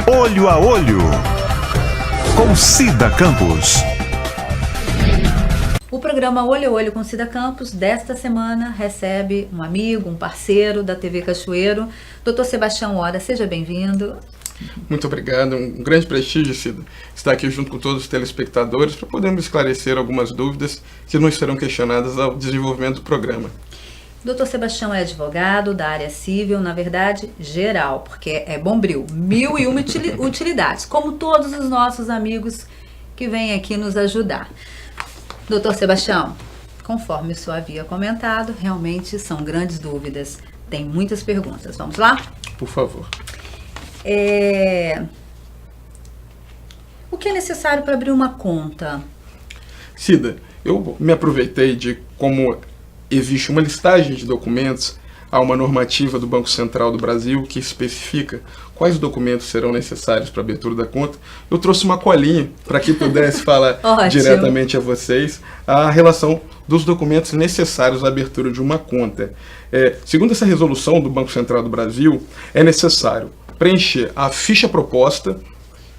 Olho a Olho, com Cida Campos. O programa Olho a Olho com Cida Campos, desta semana, recebe um amigo, um parceiro da TV Cachoeiro, Dr. Sebastião Hora. Seja bem-vindo. Muito obrigado, um grande prestígio, Cida, estar aqui junto com todos os telespectadores para podermos esclarecer algumas dúvidas que não serão questionadas ao desenvolvimento do programa. Dr. Sebastião é advogado da área civil, na verdade, geral, porque é bombril, 1001 utilidades, como todos os nossos amigos que vêm aqui nos ajudar. Dr. Sebastião, conforme o senhor havia comentado, realmente são grandes dúvidas, tem muitas perguntas. Vamos lá? Por favor. O que é necessário para abrir uma conta? Cida, eu me aproveitei de como existe uma listagem de documentos, há uma normativa do Banco Central do Brasil que especifica quais documentos serão necessários para a abertura da conta. Eu trouxe uma colinha para que pudesse falar diretamente a vocês a relação dos documentos necessários à abertura de uma conta. Segundo essa resolução do Banco Central do Brasil, é necessário preencher a ficha proposta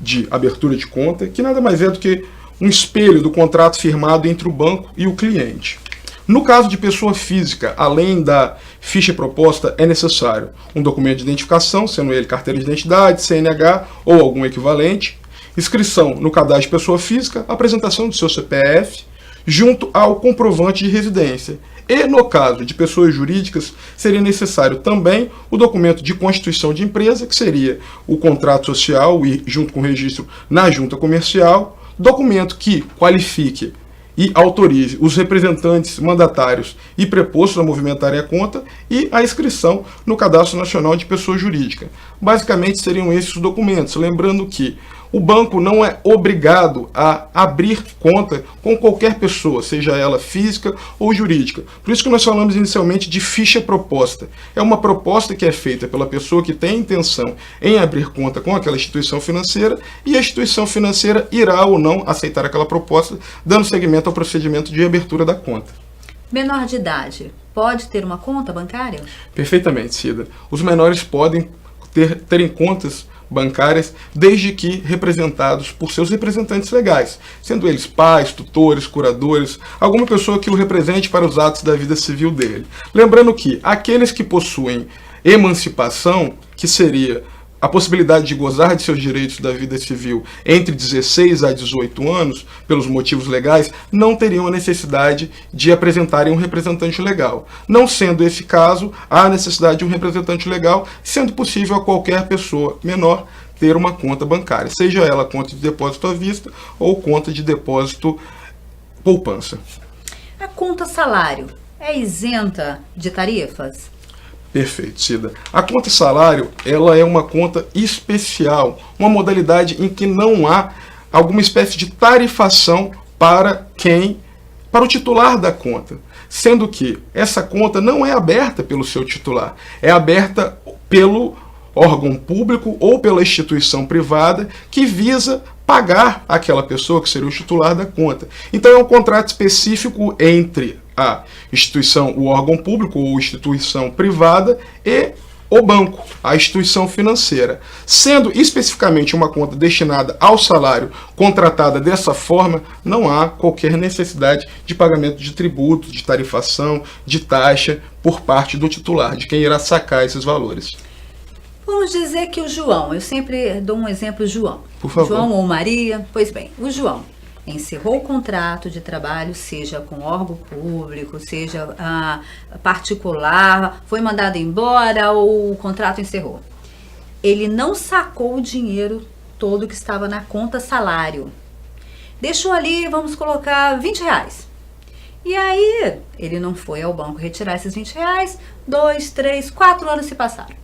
de abertura de conta, que nada mais é do que um espelho do contrato firmado entre o banco e o cliente. No caso de pessoa física, além da ficha proposta, é necessário um documento de identificação, sendo ele carteira de identidade, CNH ou algum equivalente, inscrição no cadastro de pessoa física, apresentação do seu CPF, junto ao comprovante de residência. E, no caso de pessoas jurídicas, seria necessário também o documento de constituição de empresa, que seria o contrato social e junto com o registro na junta comercial, documento que qualifique e autorize os representantes mandatários e prepostos a movimentarem a conta e a inscrição no Cadastro Nacional de Pessoa Jurídica. Basicamente seriam esses os documentos, lembrando que o banco não é obrigado a abrir conta com qualquer pessoa, seja ela física ou jurídica. Por isso que nós falamos inicialmente de ficha proposta. É uma proposta que é feita pela pessoa que tem intenção em abrir conta com aquela instituição financeira e a instituição financeira irá ou não aceitar aquela proposta, dando seguimento ao procedimento de abertura da conta. Menor de idade pode ter uma conta bancária? Perfeitamente, Cida. Os menores podem terem contas bancárias, desde que representados por seus representantes legais, sendo eles pais, tutores, curadores, alguma pessoa que o represente para os atos da vida civil dele. Lembrando que aqueles que possuem emancipação, que seria a possibilidade de gozar de seus direitos da vida civil entre 16 a 18 anos, pelos motivos legais, não teriam a necessidade de apresentarem um representante legal. Não sendo esse caso, há a necessidade de um representante legal, sendo possível a qualquer pessoa menor ter uma conta bancária, seja ela conta de depósito à vista ou conta de depósito poupança. A conta salário é isenta de tarifas? Perfeito, Cida. A conta salário, ela é uma conta especial, uma modalidade em que não há alguma espécie de tarifação para o titular da conta, sendo que essa conta não é aberta pelo seu titular, é aberta pelo órgão público ou pela instituição privada que visa pagar aquela pessoa que seria o titular da conta. Então é um contrato específico entre a instituição, o órgão público ou instituição privada e o banco, a instituição financeira. Sendo especificamente uma conta destinada ao salário contratada dessa forma, não há qualquer necessidade de pagamento de tributo, de tarifação, de taxa por parte do titular, de quem irá sacar esses valores. Vamos dizer que o João, eu sempre dou um exemplo, João. Por favor. João ou Maria, pois bem, o João encerrou o contrato de trabalho, seja com órgão público, seja particular, foi mandado embora ou o contrato encerrou. Ele não sacou o dinheiro todo que estava na conta salário. Deixou ali, vamos colocar R$20. E aí, ele não foi ao banco retirar esses R$20, 2, 3, 4 anos se passaram.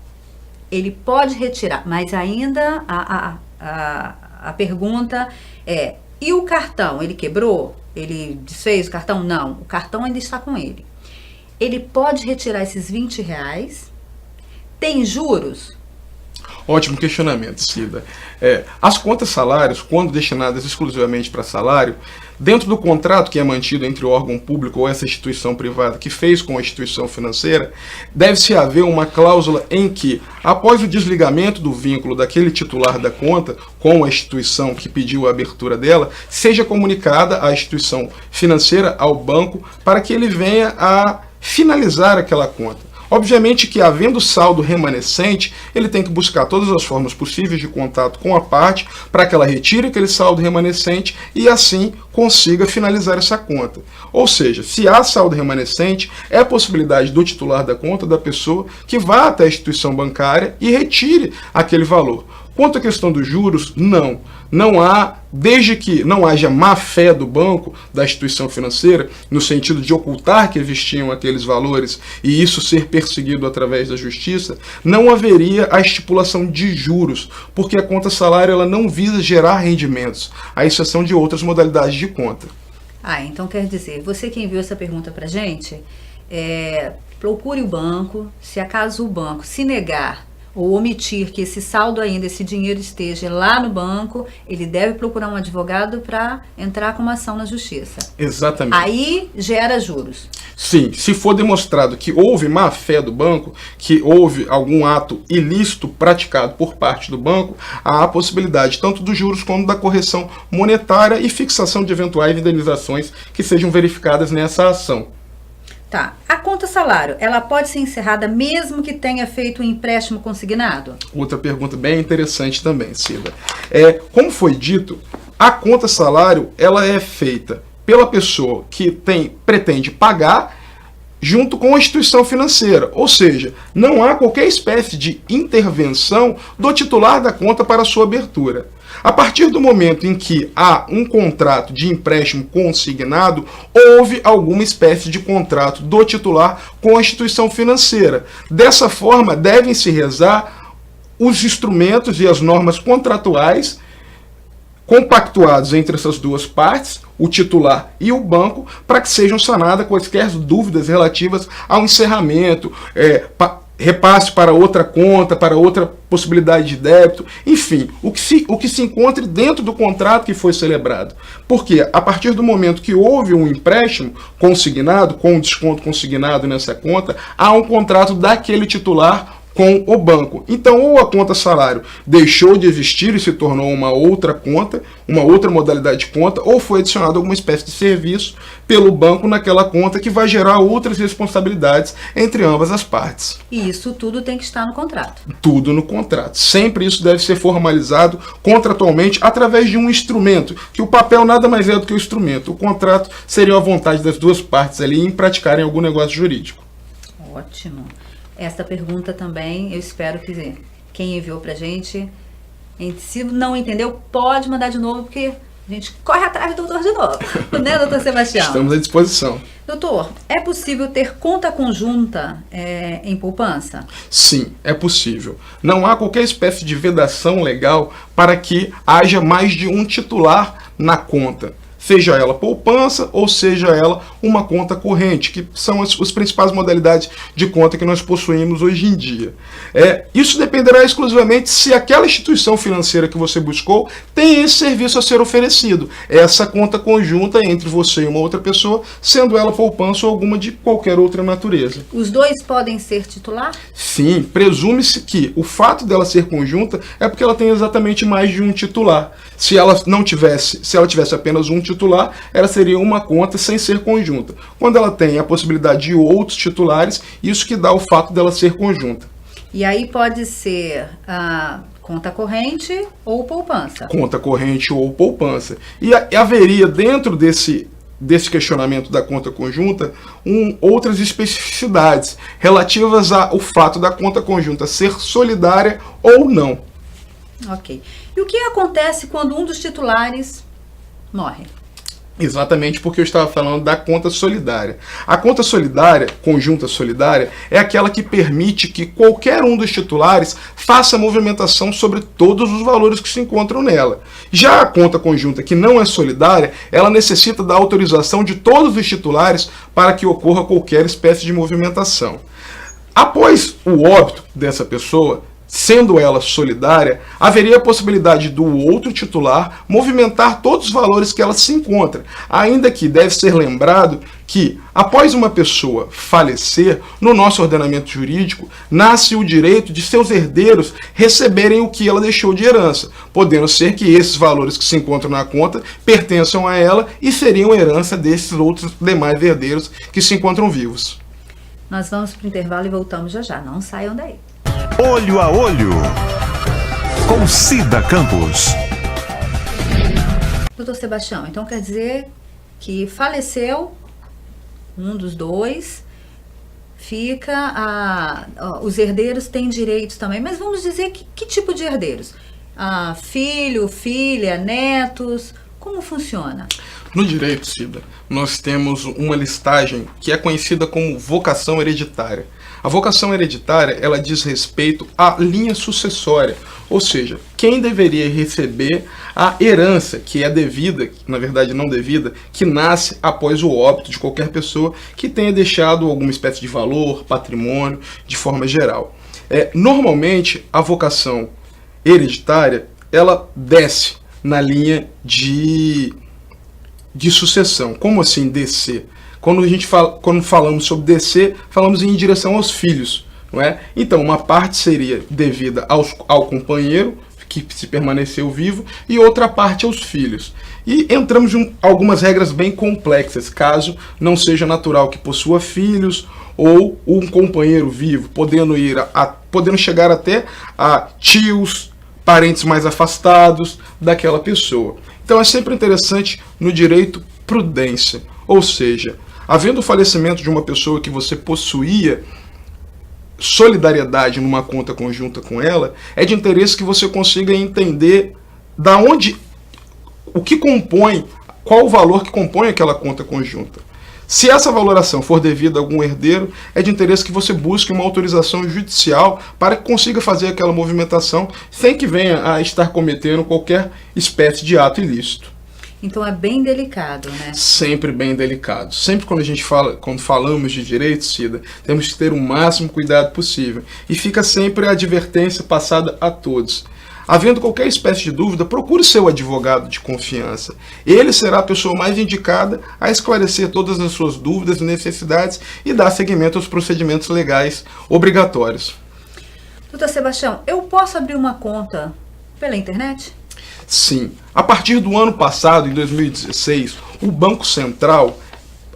Ele pode retirar, mas ainda a pergunta é: e o cartão? Ele quebrou? Ele desfez o cartão? Não, o cartão ainda está com ele. Ele pode retirar esses R$20? Tem juros? Ótimo questionamento, Cida. As contas salários, quando destinadas exclusivamente para salário, dentro do contrato que é mantido entre o órgão público ou essa instituição privada que fez com a instituição financeira, deve-se haver uma cláusula em que, após o desligamento do vínculo daquele titular da conta com a instituição que pediu a abertura dela, seja comunicada à instituição financeira, ao banco, para que ele venha a finalizar aquela conta. Obviamente que, havendo saldo remanescente, ele tem que buscar todas as formas possíveis de contato com a parte para que ela retire aquele saldo remanescente e assim consiga finalizar essa conta. Ou seja, se há saldo remanescente, é a possibilidade do titular da conta, da pessoa, que vá até a instituição bancária e retire aquele valor. Quanto à questão dos juros, não há, desde que não haja má fé do banco, da instituição financeira, no sentido de ocultar que existiam aqueles valores e isso ser perseguido através da justiça, não haveria a estipulação de juros, porque a conta salário ela não visa gerar rendimentos, à exceção de outras modalidades de conta. Então quer dizer, você que enviou essa pergunta para a gente, procure o banco, se acaso o banco se negar ou omitir que esse saldo ainda, esse dinheiro esteja lá no banco, ele deve procurar um advogado para entrar com uma ação na justiça. Exatamente. Aí gera juros. Sim, se for demonstrado que houve má fé do banco, que houve algum ato ilícito praticado por parte do banco, há a possibilidade tanto dos juros como da correção monetária e fixação de eventuais indenizações que sejam verificadas nessa ação. Tá. A conta salário, ela pode ser encerrada mesmo que tenha feito um empréstimo consignado? Outra pergunta bem interessante também, Cida. Como foi dito, a conta salário ela é feita pela pessoa que pretende pagar junto com a instituição financeira, ou seja, não há qualquer espécie de intervenção do titular da conta para a sua abertura. A partir do momento em que há um contrato de empréstimo consignado, houve alguma espécie de contrato do titular com a instituição financeira. Dessa forma, devem-se rezar os instrumentos e as normas contratuais compactuados entre essas duas partes, o titular e o banco, para que sejam sanadas quaisquer dúvidas relativas ao encerramento, repasse para outra conta, para outra possibilidade de débito, enfim, o que se encontre dentro do contrato que foi celebrado. Porque a partir do momento que houve um empréstimo consignado, com um desconto consignado nessa conta, há um contrato daquele titular com o banco. Então, ou a conta salário deixou de existir e se tornou uma outra conta, uma outra modalidade de conta, ou foi adicionado alguma espécie de serviço pelo banco naquela conta que vai gerar outras responsabilidades entre ambas as partes. E isso tudo tem que estar no contrato. Tudo no contrato. Sempre isso deve ser formalizado contratualmente através de um instrumento, que o papel nada mais é do que o instrumento. O contrato seria a vontade das duas partes ali em praticarem algum negócio jurídico. Ótimo. Essa pergunta também, eu espero que quem enviou pra gente, se não entendeu, pode mandar de novo, porque a gente corre atrás do doutor de novo. Né, doutor Sebastião? Estamos à disposição. Doutor, é possível ter conta conjunta em poupança? Sim, é possível. Não há qualquer espécie de vedação legal para que haja mais de um titular na conta. Seja ela poupança ou seja ela uma conta corrente, que são as principais modalidades de conta que nós possuímos hoje em dia. Isso dependerá exclusivamente se aquela instituição financeira que você buscou tem esse serviço a ser oferecido. Essa conta conjunta entre você e uma outra pessoa, sendo ela poupança ou alguma de qualquer outra natureza. Os dois podem ser titular? Sim, presume-se que o fato dela ser conjunta é porque ela tem exatamente mais de um titular. Se ela tivesse apenas um titular, ela seria uma conta sem ser conjunta. Quando ela tem a possibilidade de outros titulares, isso que dá o fato dela ser conjunta. E aí pode ser conta corrente ou poupança? Conta corrente ou poupança. E haveria dentro desse questionamento da conta conjunta outras especificidades relativas ao fato da conta conjunta ser solidária ou não. Ok. E o que acontece quando um dos titulares morre? Exatamente porque eu estava falando da conta solidária. A conta solidária, conjunta solidária, é aquela que permite que qualquer um dos titulares faça movimentação sobre todos os valores que se encontram nela. Já a conta conjunta que não é solidária, ela necessita da autorização de todos os titulares para que ocorra qualquer espécie de movimentação. Após o óbito dessa pessoa, sendo ela solidária, haveria a possibilidade do outro titular movimentar todos os valores que ela se encontra, ainda que deve ser lembrado que, após uma pessoa falecer, no nosso ordenamento jurídico, nasce o direito de seus herdeiros receberem o que ela deixou de herança, podendo ser que esses valores que se encontram na conta pertençam a ela e seriam herança desses outros demais herdeiros que se encontram vivos. Nós vamos para o intervalo e voltamos já já. Não saiam daí. Olho a Olho, com Cida Campos. Doutor Sebastião, então quer dizer que faleceu um dos dois, os herdeiros têm direitos também, mas vamos dizer que tipo de herdeiros? Filho, filha, netos, como funciona? No direito, Cida, nós temos uma listagem que é conhecida como vocação hereditária. A vocação hereditária, ela diz respeito à linha sucessória, ou seja, quem deveria receber a herança que é devida, na verdade não devida, que nasce após o óbito de qualquer pessoa que tenha deixado alguma espécie de valor, patrimônio, de forma geral. Normalmente, a vocação hereditária, ela desce na linha de sucessão. Como assim descer? Quando falamos sobre descer, falamos em direção aos filhos, não é? Então, uma parte seria devida ao companheiro, que se permaneceu vivo, e outra parte aos filhos. E entramos em algumas regras bem complexas, caso não seja natural que possua filhos ou um companheiro vivo, podendo chegar até a tios, parentes mais afastados daquela pessoa. Então é sempre interessante no direito prudência, ou seja, havendo o falecimento de uma pessoa que você possuía solidariedade numa conta conjunta com ela, é de interesse que você consiga entender o que compõe, qual o valor que compõe aquela conta conjunta. Se essa valoração for devida a algum herdeiro, é de interesse que você busque uma autorização judicial para que consiga fazer aquela movimentação sem que venha a estar cometendo qualquer espécie de ato ilícito. Então é bem delicado, né? Sempre bem delicado. Sempre quando falamos de direito, Cida, temos que ter o máximo cuidado possível. E fica sempre a advertência passada a todos. Havendo qualquer espécie de dúvida, procure seu advogado de confiança. Ele será a pessoa mais indicada a esclarecer todas as suas dúvidas e necessidades e dar seguimento aos procedimentos legais obrigatórios. Doutor Sebastião, eu posso abrir uma conta pela internet? Sim. A partir do ano passado, em 2016, o Banco Central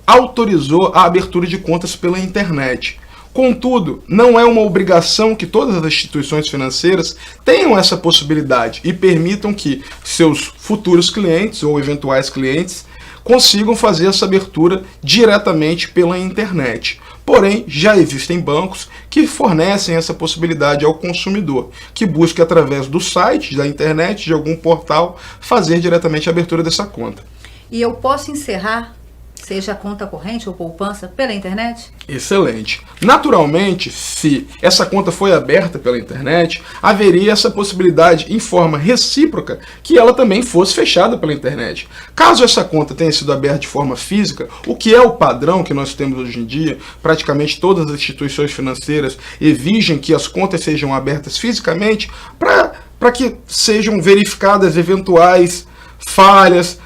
autorizou a abertura de contas pela internet. Contudo, não é uma obrigação que todas as instituições financeiras tenham essa possibilidade e permitam que seus futuros clientes ou eventuais clientes consigam fazer essa abertura diretamente pela internet. Porém, já existem bancos que fornecem essa possibilidade ao consumidor, que busque através do site, da internet, de algum portal, fazer diretamente a abertura dessa conta. E eu posso encerrar, seja a conta corrente ou poupança, pela internet? Excelente. Naturalmente, se essa conta foi aberta pela internet, haveria essa possibilidade em forma recíproca que ela também fosse fechada pela internet. Caso essa conta tenha sido aberta de forma física, o que é o padrão que nós temos hoje em dia, praticamente todas as instituições financeiras exigem que as contas sejam abertas fisicamente para que sejam verificadas eventuais falhas,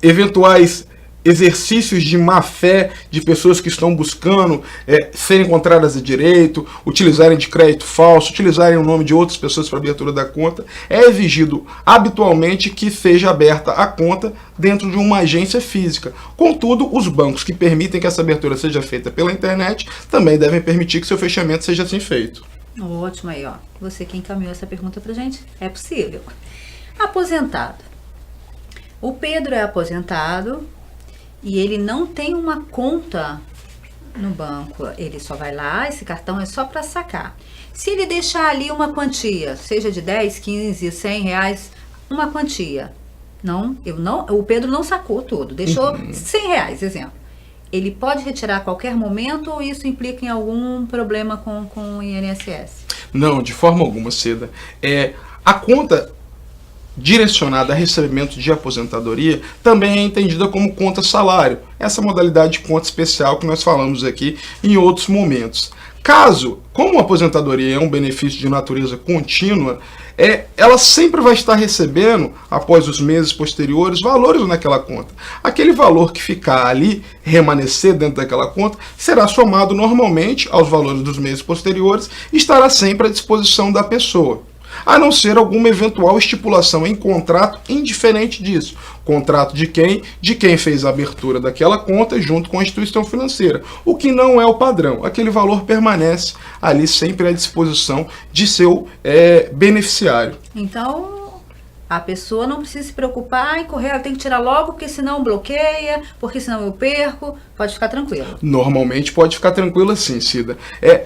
eventuais exercícios de má-fé de pessoas que estão buscando serem encontradas de direito, utilizarem de crédito falso, utilizarem o nome de outras pessoas para a abertura da conta. É exigido habitualmente que seja aberta a conta dentro de uma agência física. Contudo, os bancos que permitem que essa abertura seja feita pela internet também devem permitir que seu fechamento seja assim feito. Ótimo aí, ó. Você que encaminhou essa pergunta pra gente, é possível. Aposentado. O Pedro é aposentado e ele não tem uma conta no banco. Ele só vai lá, esse cartão é só para sacar. Se ele deixar ali uma quantia, seja de 10, 15, 100 reais, uma quantia. O Pedro não sacou tudo, deixou 100 reais, exemplo. Ele pode retirar a qualquer momento ou isso implica em algum problema com o INSS? Não, de forma alguma, Cida. A conta direcionada a recebimento de aposentadoria também é entendida como conta salário, essa modalidade de conta especial que nós falamos aqui em outros momentos. Caso, como a aposentadoria é um benefício de natureza contínua, ela sempre vai estar recebendo, após os meses posteriores, valores naquela conta. Aquele valor que ficar ali, remanescer dentro daquela conta, será somado normalmente aos valores dos meses posteriores e estará sempre à disposição da pessoa. A não ser alguma eventual estipulação em contrato indiferente disso. Contrato de quem? De quem fez a abertura daquela conta junto com a instituição financeira. O que não é o padrão. Aquele valor permanece ali sempre à disposição de seu beneficiário. Então, a pessoa não precisa se preocupar e correr, tem que tirar logo, porque senão bloqueia, porque senão eu perco. Pode ficar tranquilo. Normalmente pode ficar tranquilo assim, Cida.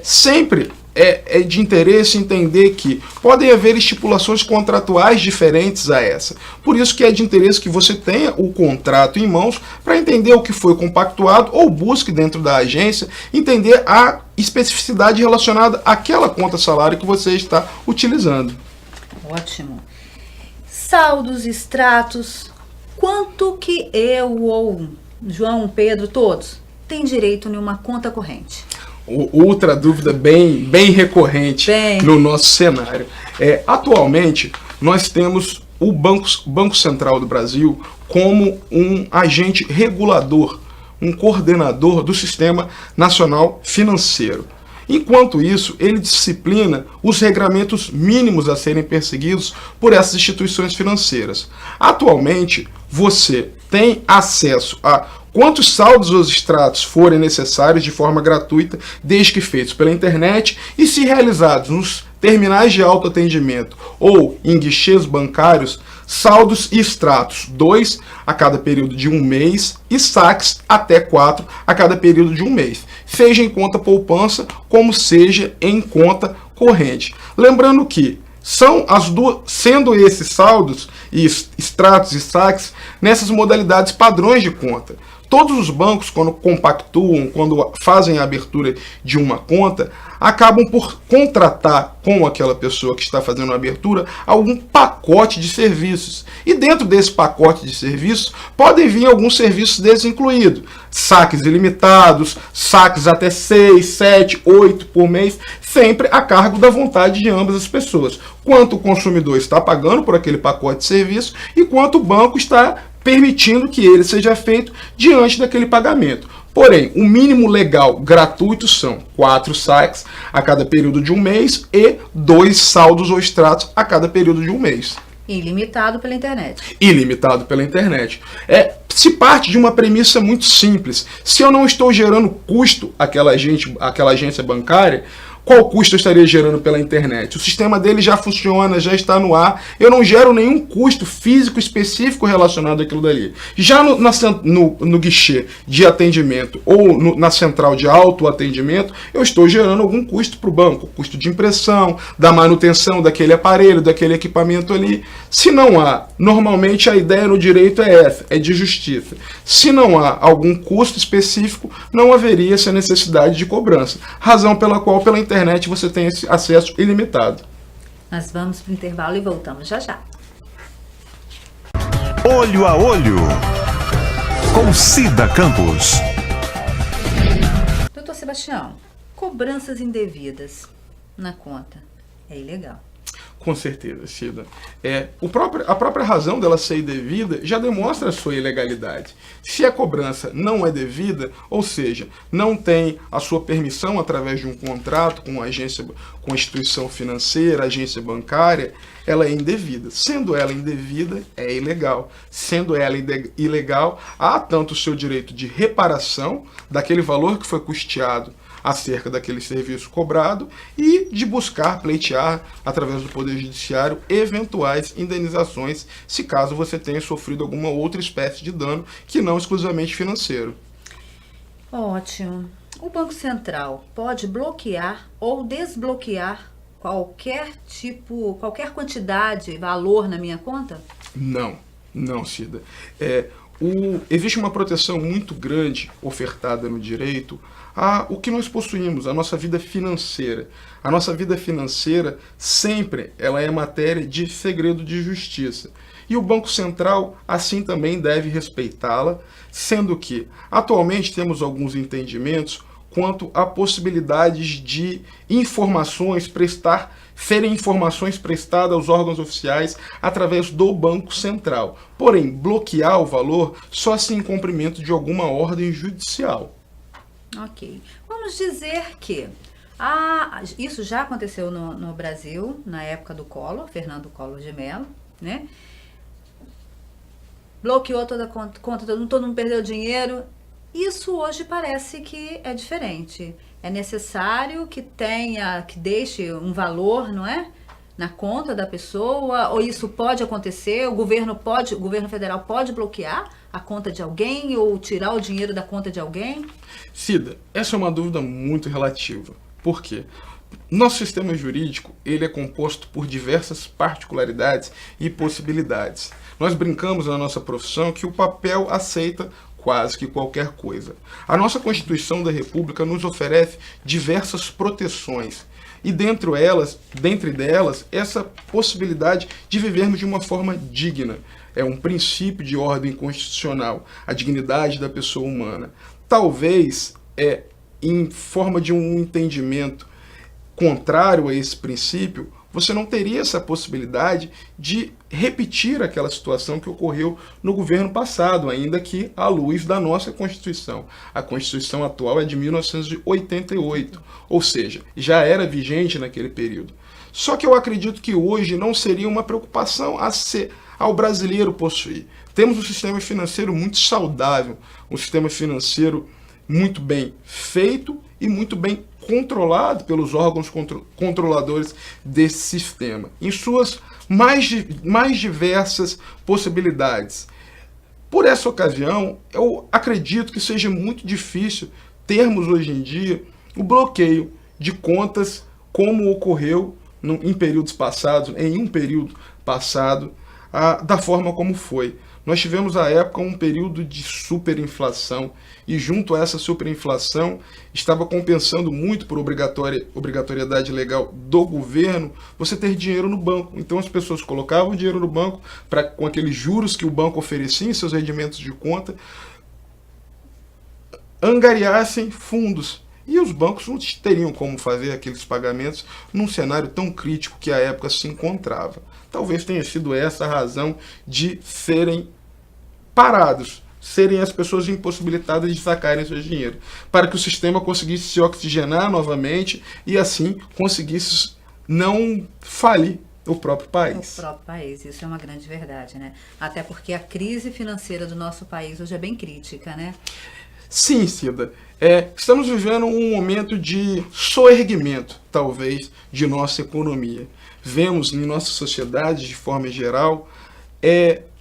Sempre é de interesse entender que podem haver estipulações contratuais diferentes a essa. Por isso que é de interesse que você tenha o contrato em mãos para entender o que foi compactuado ou busque dentro da agência entender a especificidade relacionada àquela conta salário que você está utilizando. Ótimo. Saldos, extratos, quanto que eu ou João, Pedro, todos, tem direito em uma conta corrente? Outra dúvida bem recorrente no nosso cenário. Atualmente, nós temos o Banco Central do Brasil como um agente regulador, um coordenador do Sistema Nacional Financeiro. Enquanto isso, ele disciplina os regramentos mínimos a serem perseguidos por essas instituições financeiras. Atualmente, você tem acesso a quantos saldos ou extratos forem necessários de forma gratuita, desde que feitos pela internet e se realizados nos terminais de autoatendimento ou em guichês bancários, saldos e extratos 2 a cada período de um mês e saques até 4 a cada período de um mês, seja em conta poupança como seja em conta corrente. Lembrando que são as duas, sendo esses saldos e extratos e saques nessas modalidades padrões de conta. Todos os bancos, quando compactuam, quando fazem a abertura de uma conta, acabam por contratar com aquela pessoa que está fazendo a abertura algum pacote de serviços. E dentro desse pacote de serviços podem vir alguns serviços desses incluídos. Saques ilimitados, saques até 6, 7, 8 por mês, sempre a cargo da vontade de ambas as pessoas. Quanto o consumidor está pagando por aquele pacote de serviço e quanto o banco está permitindo que ele seja feito diante daquele pagamento. Porém, o mínimo legal gratuito são 4 saques a cada período de um mês e 2 saldos ou extratos a cada período de um mês. Ilimitado pela internet. Ilimitado pela internet. Se parte de uma premissa muito simples. Se eu não estou gerando custo àquela agência bancária, qual custo eu estaria gerando pela internet? O sistema dele já funciona, já está no ar. Eu não gero nenhum custo físico específico relacionado àquilo dali. Já no guichê de atendimento ou na central de autoatendimento, eu estou gerando algum custo para o banco. Custo de impressão, da manutenção daquele aparelho, daquele equipamento ali. Se não há, normalmente a ideia no direito é essa, é de justiça. Se não há algum custo específico, não haveria essa necessidade de cobrança. Razão pela qual, pela internet, você tem esse acesso ilimitado. Nós vamos para o intervalo e voltamos já já. Olho a Olho, com Cida Campos. Doutor Sebastião, cobranças indevidas na conta é ilegal? Com certeza, Cida. A própria razão dela ser indevida já demonstra a sua ilegalidade. Se a cobrança não é devida, ou seja, não tem a sua permissão através de um contrato com a instituição financeira, agência bancária, ela é indevida. Sendo ela indevida, é ilegal. Sendo ela ilegal, há tanto o seu direito de reparação daquele valor que foi custeado acerca daquele serviço cobrado e de buscar, pleitear, através do Poder Judiciário, eventuais indenizações, se caso você tenha sofrido alguma outra espécie de dano que não exclusivamente financeiro. Ótimo. O Banco Central pode bloquear ou desbloquear qualquer quantidade, valor na minha conta? Não, Cida. Existe uma proteção muito grande ofertada no direito o que nós possuímos, a nossa vida financeira. A nossa vida financeira sempre ela é matéria de segredo de justiça. E o Banco Central assim também deve respeitá-la, sendo que atualmente temos alguns entendimentos quanto a possibilidades de serem informações prestadas aos órgãos oficiais através do Banco Central. Porém, bloquear o valor só se em cumprimento de alguma ordem judicial. Ok. Vamos dizer que isso já aconteceu no Brasil, na época do Collor, Fernando Collor de Mello, né? Bloqueou toda a conta, todo mundo perdeu dinheiro. Isso hoje parece que é diferente. É necessário que deixe um valor, não é? Na conta da pessoa, ou isso pode acontecer, o governo federal pode bloquear a conta de alguém ou tirar o dinheiro da conta de alguém? Cida, essa é uma dúvida muito relativa. Por quê? Nosso sistema jurídico ele é composto por diversas particularidades e possibilidades. Nós brincamos na nossa profissão que o papel aceita quase que qualquer coisa. A nossa Constituição da República nos oferece diversas proteções e dentre delas, essa possibilidade de vivermos de uma forma digna. É um princípio de ordem constitucional, a dignidade da pessoa humana. Talvez, em forma de um entendimento contrário a esse princípio, você não teria essa possibilidade de repetir aquela situação que ocorreu no governo passado, ainda que à luz da nossa Constituição. A Constituição atual é de 1988, ou seja, já era vigente naquele período. Só que eu acredito que hoje não seria uma preocupação ao brasileiro possuir. Temos um sistema financeiro muito saudável, um sistema financeiro muito bem feito e muito bem controlado pelos órgãos controladores desse sistema, em suas mais diversas possibilidades. Por essa ocasião, eu acredito que seja muito difícil termos hoje em dia o bloqueio de contas como ocorreu em períodos passados, em um período passado, da forma como foi. Nós tivemos à época um período de superinflação e junto a essa superinflação estava compensando muito por obrigatoriedade legal do governo você ter dinheiro no banco. Então as pessoas colocavam dinheiro no banco com aqueles juros que o banco oferecia em seus rendimentos de conta, angariassem fundos. E os bancos não teriam como fazer aqueles pagamentos num cenário tão crítico que a época se encontrava. Talvez tenha sido essa a razão de serem parados, serem as pessoas impossibilitadas de sacarem seu dinheiro, para que o sistema conseguisse se oxigenar novamente e assim conseguisse não falir o próprio país. O próprio país, isso é uma grande verdade, né? Até porque a crise financeira do nosso país hoje é bem crítica, né? Sim, Cida. Estamos vivendo um momento de soerguimento, talvez, de nossa economia. Vemos em nossa sociedade, de forma geral,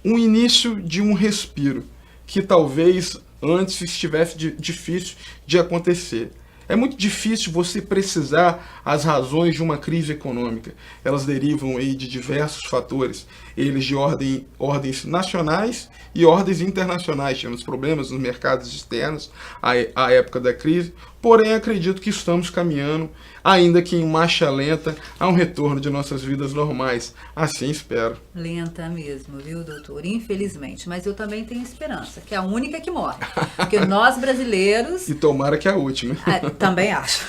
um início de um respiro, que talvez antes estivesse difícil de acontecer. É muito difícil você precisar as razões de uma crise econômica. Elas derivam aí de diversos fatores, eles de ordens nacionais e ordens internacionais. Tivemos problemas nos mercados externos à época da crise, porém acredito que estamos caminhando, ainda que em marcha lenta, a um retorno de nossas vidas normais. Assim espero. Lenta mesmo, viu, doutor? Infelizmente. Mas eu também tenho esperança, que é a única que morre. Porque nós brasileiros... E tomara que é a última. Também acho.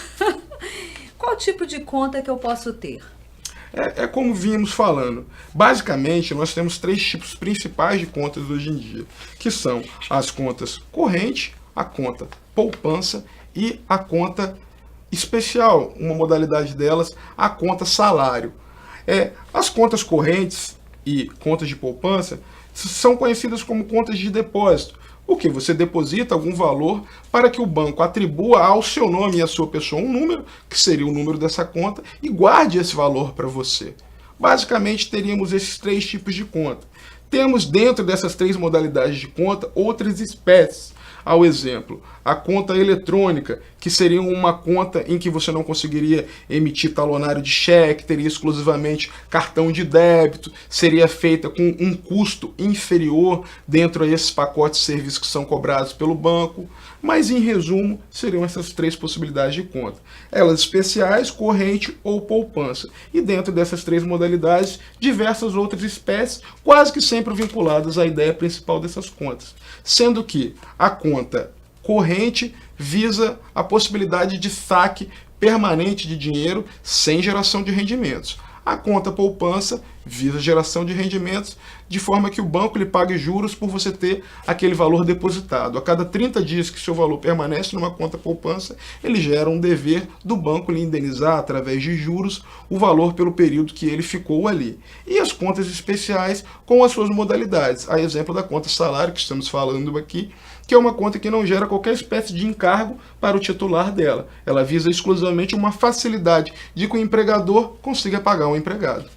Qual tipo de conta que eu posso ter? Como vimos falando. Basicamente, nós temos 3 tipos principais de contas hoje em dia, que são as contas corrente, a conta poupança e a conta especial, uma modalidade delas, a conta salário. As contas correntes e contas de poupança são conhecidas como contas de depósito, porque você deposita algum valor para que o banco atribua ao seu nome e à sua pessoa um número, que seria o número dessa conta, e guarde esse valor para você. Basicamente, teríamos esses 3 tipos de conta. Temos dentro dessas 3 modalidades de conta outras espécies. Ao exemplo, a conta eletrônica, que seria uma conta em que você não conseguiria emitir talonário de cheque, teria exclusivamente cartão de débito, seria feita com um custo inferior dentro a esses pacotes de serviços que são cobrados pelo banco. Mas, em resumo, seriam essas 3 possibilidades de conta. Elas especiais, corrente ou poupança. E dentro dessas 3 modalidades, diversas outras espécies, quase que sempre vinculadas à ideia principal dessas contas. Sendo que a conta corrente visa a possibilidade de saque permanente de dinheiro sem geração de rendimentos. A conta poupança visa geração de rendimentos, de forma que o banco lhe pague juros por você ter aquele valor depositado. A cada 30 dias que seu valor permanece numa conta poupança, ele gera um dever do banco lhe indenizar, através de juros, o valor pelo período que ele ficou ali. E as contas especiais com as suas modalidades. A exemplo da conta salário, que estamos falando aqui, que é uma conta que não gera qualquer espécie de encargo para o titular dela. Ela visa exclusivamente uma facilidade de que o empregador consiga pagar o empregado.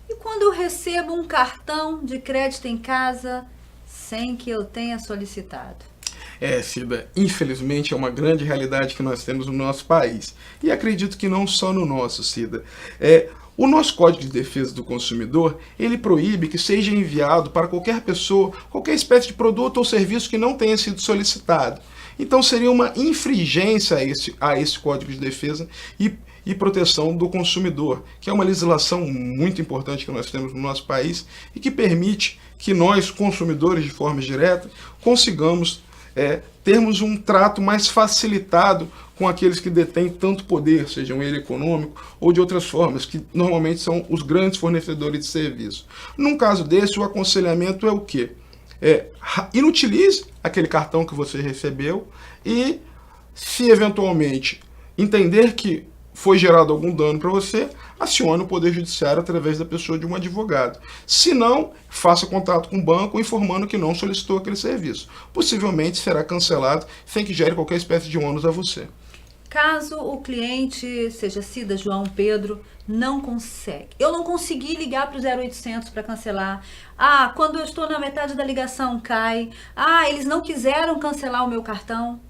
E quando eu recebo um cartão de crédito em casa sem que eu tenha solicitado? Cida, infelizmente é uma grande realidade que nós temos no nosso país. E acredito que não só no nosso, Cida. O nosso Código de Defesa do Consumidor, ele proíbe que seja enviado para qualquer pessoa, qualquer espécie de produto ou serviço que não tenha sido solicitado. Então seria uma infringência a esse Código de Defesa e Proteção do Consumidor, que é uma legislação muito importante que nós temos no nosso país e que permite que nós, consumidores de forma direta, consigamos termos um trato mais facilitado com aqueles que detêm tanto poder, sejam ele econômico ou de outras formas, que normalmente são os grandes fornecedores de serviço. Num caso desse, o aconselhamento é o quê? Inutilize aquele cartão que você recebeu e, se eventualmente entender que foi gerado algum dano para você, acione o Poder Judiciário através da pessoa de um advogado. Se não, faça contato com o banco informando que não solicitou aquele serviço. Possivelmente será cancelado sem que gere qualquer espécie de ônus a você. Caso o cliente, seja Cida, João, Pedro, não consegue. Eu não consegui ligar para o 0800 para cancelar. Quando eu estou na metade da ligação cai. Eles não quiseram cancelar o meu cartão.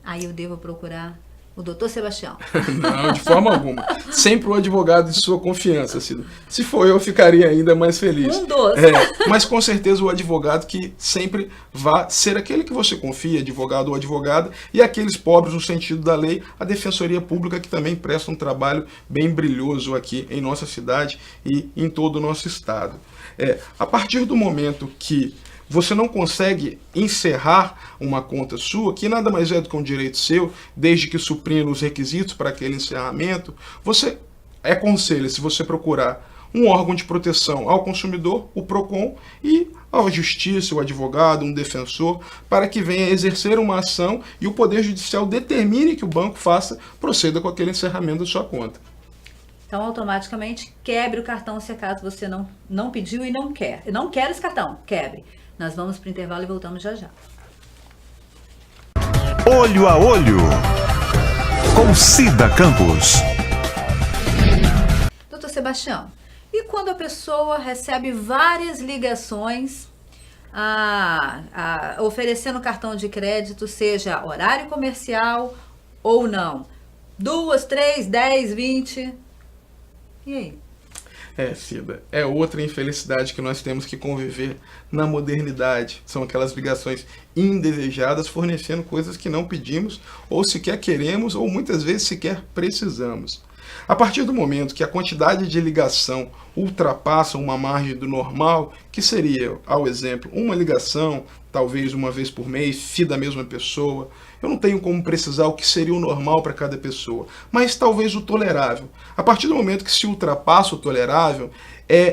Aí eu devo procurar o doutor Sebastião. Não, de forma alguma. Sempre o advogado de sua confiança, Cida. Se for eu, ficaria ainda mais feliz. Um doce. Mas com certeza o advogado que sempre vai ser aquele que você confia, advogado ou advogada, e aqueles pobres no sentido da lei, a Defensoria Pública, que também presta um trabalho bem brilhoso aqui em nossa cidade e em todo o nosso estado. A partir do momento que você não consegue encerrar uma conta sua, que nada mais é do que um direito seu, desde que suprindo os requisitos para aquele encerramento, você aconselha-se você procurar um órgão de proteção ao consumidor, o PROCON, e a justiça, o advogado, um defensor, para que venha exercer uma ação e o Poder Judicial determine que o banco proceda com aquele encerramento da sua conta. Então, automaticamente, quebre o cartão se acaso você não pediu e não quer. Eu não quero esse cartão, quebre. Nós vamos para o intervalo e voltamos já já. Olho a Olho, com Cida Campos. Doutor Sebastião, e quando a pessoa recebe várias ligações oferecendo cartão de crédito, seja horário comercial ou não? 2, 3, 10, 20. E aí? Cida, é outra infelicidade que nós temos que conviver na modernidade. São aquelas ligações indesejadas fornecendo coisas que não pedimos, ou sequer queremos, ou muitas vezes sequer precisamos. A partir do momento que a quantidade de ligação ultrapassa uma margem do normal, que seria, ao exemplo, uma ligação, talvez uma vez por mês, se da mesma pessoa, eu não tenho como precisar o que seria o normal para cada pessoa, mas talvez o tolerável. A partir do momento que se ultrapassa o tolerável,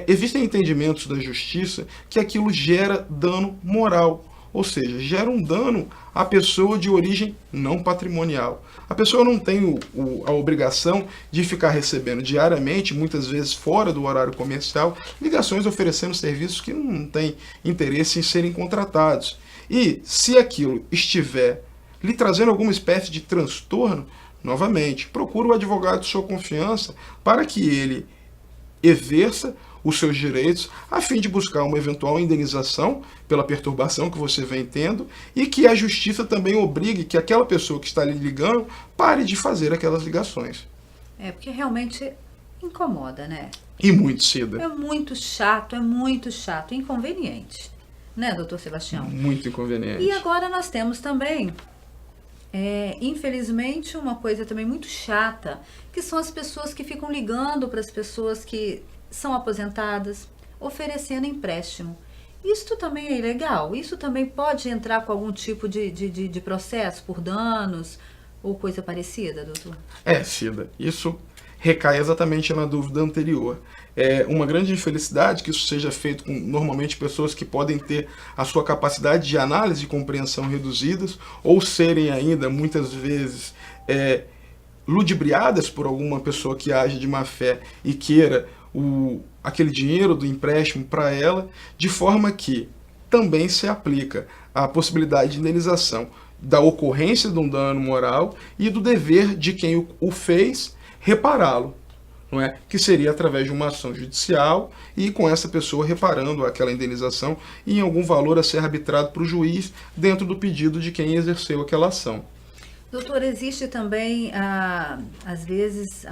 existem entendimentos da justiça que aquilo gera dano moral, ou seja, gera um dano à pessoa de origem não patrimonial. A pessoa não tem a obrigação de ficar recebendo diariamente, muitas vezes fora do horário comercial, ligações oferecendo serviços que não têm interesse em serem contratados. E se aquilo estiver lhe trazendo alguma espécie de transtorno, novamente, procure o advogado de sua confiança para que ele exerça os seus direitos, a fim de buscar uma eventual indenização pela perturbação que você vem tendo e que a justiça também obrigue que aquela pessoa que está lhe ligando pare de fazer aquelas ligações. Porque realmente incomoda, né? E muito, Cida. É muito chato, inconveniente. Né, doutor Sebastião? Muito inconveniente. E agora nós temos também, infelizmente, uma coisa também muito chata, que são as pessoas que ficam ligando para as pessoas que são aposentadas, oferecendo empréstimo. Isso também é ilegal? Isso também pode entrar com algum tipo de processo por danos ou coisa parecida, doutor? Cida, isso recai exatamente na dúvida anterior. É uma grande infelicidade que isso seja feito com, normalmente, pessoas que podem ter a sua capacidade de análise e compreensão reduzidas ou serem ainda, muitas vezes, ludibriadas por alguma pessoa que age de má fé e queira aquele dinheiro do empréstimo para ela, de forma que também se aplica a possibilidade de indenização da ocorrência de um dano moral e do dever de quem o fez repará-lo, não é? Que seria através de uma ação judicial e com essa pessoa reparando aquela indenização em algum valor a ser arbitrado para o juiz dentro do pedido de quem exerceu aquela ação. Doutor, existe também, às vezes,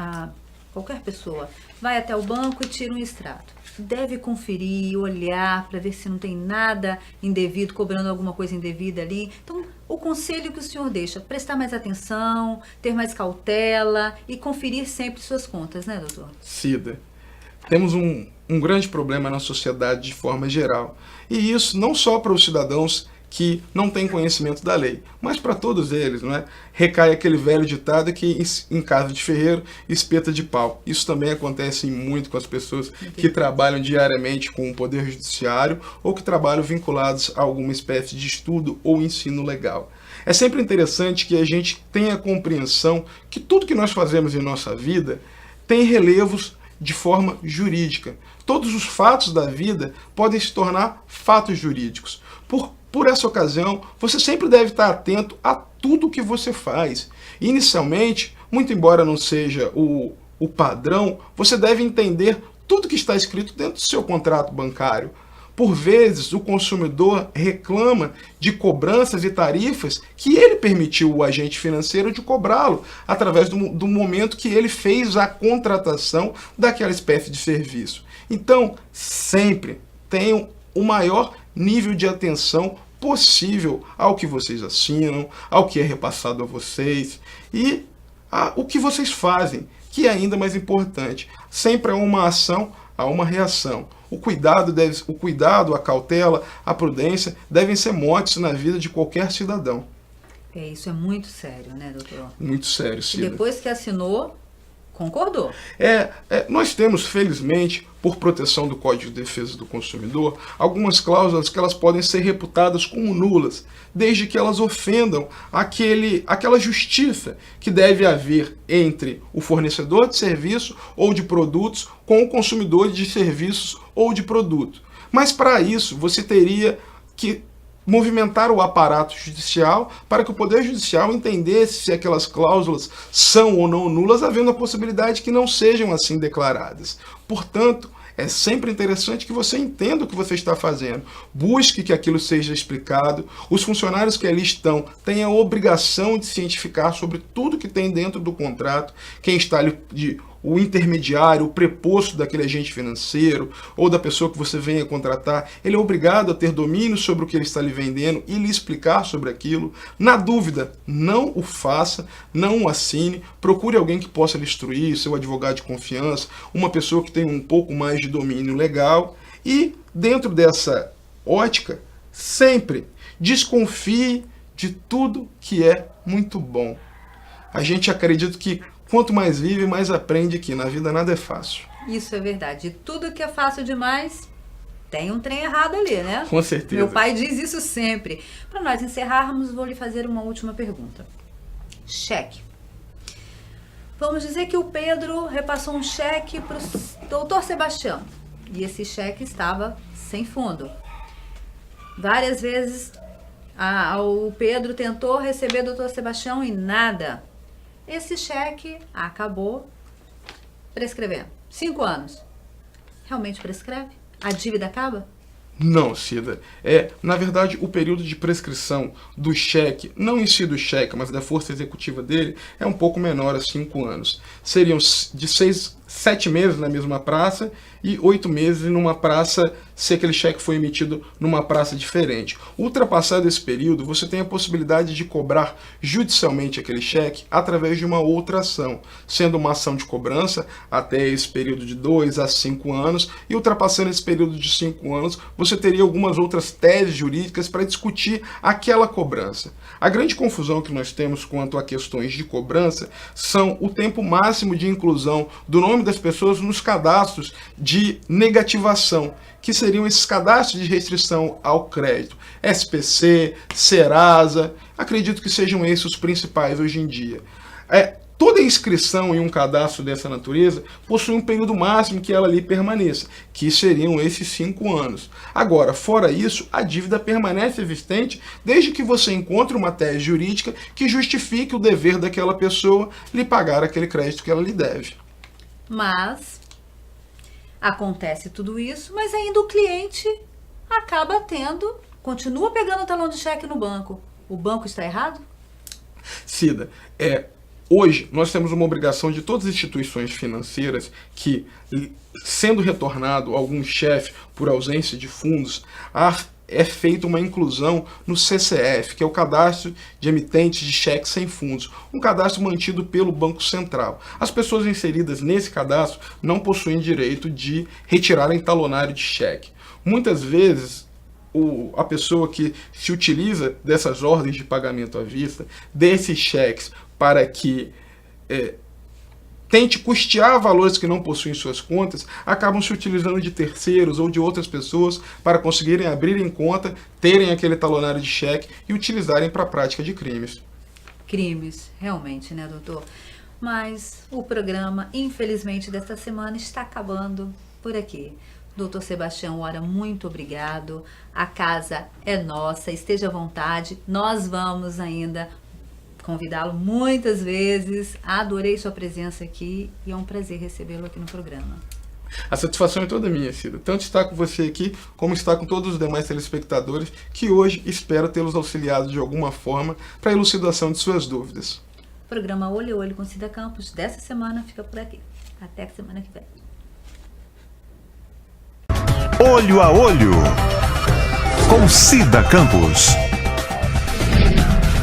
qualquer pessoa vai até o banco e tira um extrato. Deve conferir, olhar para ver se não tem nada indevido, cobrando alguma coisa indevida ali. Então, o conselho que o senhor deixa, prestar mais atenção, ter mais cautela e conferir sempre suas contas, né, doutor? Cida, temos um grande problema na sociedade de forma geral. E isso não só para os cidadãos que não têm conhecimento da lei, mas para todos eles, não é? Recai aquele velho ditado que em casa de ferreiro, espeta de pau. Isso também acontece muito com as pessoas que trabalham diariamente com o poder judiciário ou que trabalham vinculados a alguma espécie de estudo ou ensino legal. É sempre interessante que a gente tenha a compreensão que tudo que nós fazemos em nossa vida tem relevos de forma jurídica. Todos os fatos da vida podem se tornar fatos jurídicos. Por essa ocasião, você sempre deve estar atento a tudo que você faz. Inicialmente, muito embora não seja o padrão, você deve entender tudo que está escrito dentro do seu contrato bancário. Por vezes, o consumidor reclama de cobranças e tarifas que ele permitiu o agente financeiro de cobrá-lo, através do momento que ele fez a contratação daquela espécie de serviço. Então, sempre tenham o maior nível de atenção possível ao que vocês assinam, ao que é repassado a vocês e o que vocês fazem, que é ainda mais importante. Sempre há uma ação, há uma reação. O cuidado, a cautela, a prudência devem ser motes na vida de qualquer cidadão. Isso é muito sério, né, doutor? Muito sério, Cida. E depois que assinou, concordou. Nós temos, felizmente, por proteção do Código de Defesa do Consumidor, algumas cláusulas que elas podem ser reputadas como nulas, desde que elas ofendam aquela justiça que deve haver entre o fornecedor de serviço ou de produtos com o consumidor de serviços ou de produto. Mas para isso, você teria que movimentar o aparato judicial para que o Poder Judicial entendesse se aquelas cláusulas são ou não nulas, havendo a possibilidade que não sejam assim declaradas. Portanto, é sempre interessante que você entenda o que você está fazendo. Busque que aquilo seja explicado. Os funcionários que ali estão têm a obrigação de cientificar sobre tudo que tem dentro do contrato. Quem está ali o intermediário, o preposto daquele agente financeiro ou da pessoa que você venha contratar, ele é obrigado a ter domínio sobre o que ele está lhe vendendo e lhe explicar sobre aquilo. Na dúvida, não o faça, não o assine, procure alguém que possa lhe instruir, seu advogado de confiança, uma pessoa que tenha um pouco mais de domínio legal e, dentro dessa ótica, sempre desconfie de tudo que é muito bom. A gente acredita que quanto mais vive, mais aprende que na vida nada é fácil. Isso é verdade. E tudo que é fácil demais, tem um trem errado ali, né? Com certeza. Meu pai diz isso sempre. Para nós encerrarmos, vou lhe fazer uma última pergunta. Cheque. Vamos dizer que o Pedro repassou um cheque para o doutor Sebastião. E esse cheque estava sem fundo. Várias vezes o Pedro tentou receber o doutor Sebastião e nada. Esse cheque acabou prescrevendo. 5 anos. Realmente prescreve? A dívida acaba? Não, Cida. Na verdade, o período de prescrição do cheque, não em si do cheque, mas da força executiva dele, é um pouco menor a 5 anos. Seriam de 7 meses na mesma praça e 8 meses numa praça, se aquele cheque foi emitido numa praça diferente. Ultrapassado esse período, você tem a possibilidade de cobrar judicialmente aquele cheque através de uma outra ação, sendo uma ação de cobrança até esse período de 2 a 5 anos, e ultrapassando esse período de 5 anos, você teria algumas outras teses jurídicas para discutir aquela cobrança. A grande confusão que nós temos quanto a questões de cobrança são o tempo máximo de inclusão do nome das pessoas nos cadastros de negativação, que seriam esses cadastros de restrição ao crédito, SPC, Serasa, acredito que sejam esses os principais hoje em dia. Toda inscrição em um cadastro dessa natureza possui um período máximo que ela ali permaneça, que seriam esses 5 anos. Agora, fora isso, a dívida permanece existente desde que você encontre uma tese jurídica que justifique o dever daquela pessoa lhe pagar aquele crédito que ela lhe deve. Mas acontece tudo isso, mas ainda o cliente acaba continua pegando o talão de cheque no banco. O banco está errado? Cida, hoje nós temos uma obrigação de todas as instituições financeiras que, sendo retornado algum chefe por ausência de fundos, é feita uma inclusão no CCF, que é o Cadastro de Emitentes de Cheques Sem Fundos, um cadastro mantido pelo Banco Central. As pessoas inseridas nesse cadastro não possuem direito de retirarem talonário de cheque. Muitas vezes, a pessoa que se utiliza dessas ordens de pagamento à vista, desses cheques, para que tente custear valores que não possuem suas contas, acabam se utilizando de terceiros ou de outras pessoas para conseguirem abrirem conta, terem aquele talonário de cheque e utilizarem para a prática de crimes. Crimes, realmente, né, doutor? Mas o programa, infelizmente, desta semana está acabando por aqui. Doutor Sebastião Hora, muito obrigado. A casa é nossa, esteja à vontade. Nós vamos ainda convidá-lo muitas vezes. Adorei sua presença aqui e é um prazer recebê-lo aqui no programa. A satisfação é toda minha, Cida. Tanto estar com você aqui, como estar com todos os demais telespectadores, que hoje espero tê-los auxiliado de alguma forma para a elucidação de suas dúvidas. O programa Olho a Olho com Cida Campos dessa semana fica por aqui. Até a semana que vem. Olho a Olho com Cida Campos.